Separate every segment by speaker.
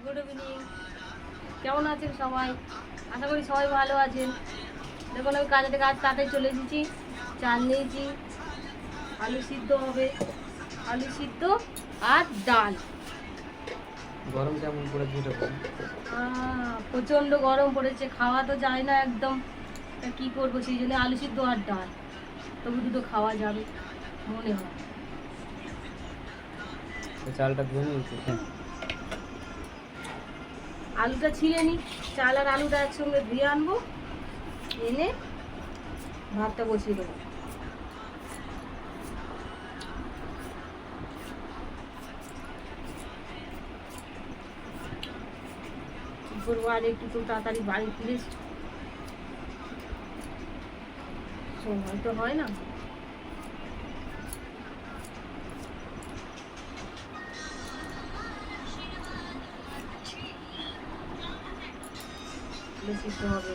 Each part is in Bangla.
Speaker 1: Good evening. কেমন আছেন সবাই? আশা করি সবাই ভালো আছেন। দেখুন আমি কাজে থেকে আজ তাড়াতাড়ি চলে এসেছি। চাল নিয়েছি, আলু সিদ্ধ হবে, আলু সিদ্ধ আর ডাল।
Speaker 2: গরম কেমন পড়েছে এটা বল?
Speaker 1: প্রচণ্ড গরম পড়েছে, খাওয়া তো যায় না একদম। তা কী করবো, সেই জন্য আলু সিদ্ধ আর ডাল, তবু দুটো খাওয়া যাবে মনে হয়।
Speaker 2: চালটা ধুয়ে নিয়েছি।
Speaker 1: আলুটা ছিঁড়ে নিই, চাল আর আলুটা একসঙ্গে ধুয়ে আনবো, এনে ভাতটা বসিয়ে দেবো। কী করবো, আর একটু তো তাড়াতাড়ি বাড়ি ফিরে সময় তো হয় না। সিদ্ধ হবে,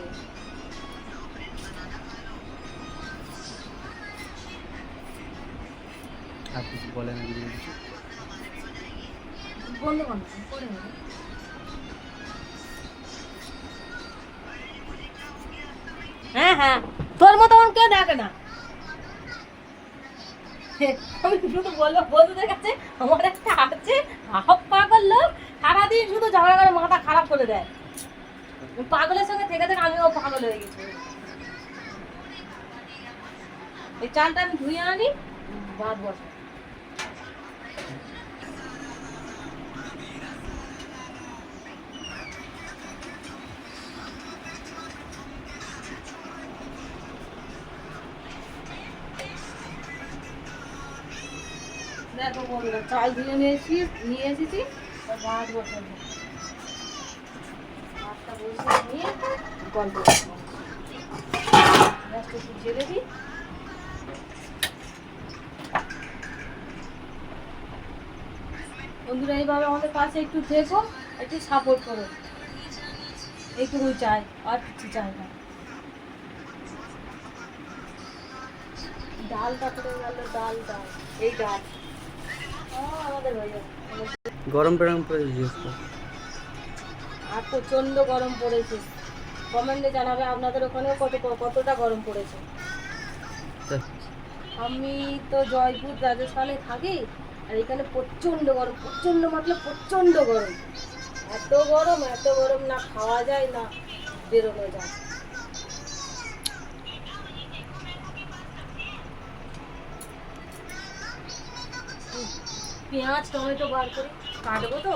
Speaker 2: আর কিছু বলে না কিছু?
Speaker 1: বন্ধ করো না, পরে হবে। হ্যাঁ হ্যাঁ, তোর মতো আমার কেউ দেখে না। আমি শুধু বলবো বন্ধুদের কাছে, আমার একটা আছে হাফ পাগল লোক, সারাদিন শুধু ঝগড়া করে মাথা খারাপ করে দেয়। পাগলের সঙ্গে থেকে থেকে আমিও পাগল হয়ে গেছি। এই চালটা আমি ধুয়ে আনি, ভাত বসে। দেখো বন্ধুরা, চাল ধুয়ে নিয়ে এসেছি, ভাত বসাবো। ভাতটা বসিয়ে নিয়ে গল্প করবো। গ্যাসটা একটু ঝেড়ে দিই। বন্ধুরা, এইভাবে আমাদের পাশে একটু থেকো, একটু সাপোর্ট করো, এইটুকুই চাই, আর কিছু চাই না। ডালটা করে গেল, ডাল এই ডাল আমাদের হয়ে যাবে।
Speaker 2: গরম টরম পড়েছে জিজ্ঞেস কর।
Speaker 1: আর প্রচণ্ড গরম পড়েছে। কমেন্টে জানাবে আপনাদের ওখানেও কতটা গরম পড়েছে। আমি তো জয়পুর রাজস্থানে থাকি, আর এখানে প্রচণ্ড গরম, প্রচণ্ড মতলব প্রচণ্ড গরম। এত গরম না খাওয়া যায় না বেরোনো যায়। পেঁয়াজ টমেটো বার করে কাটবো তো।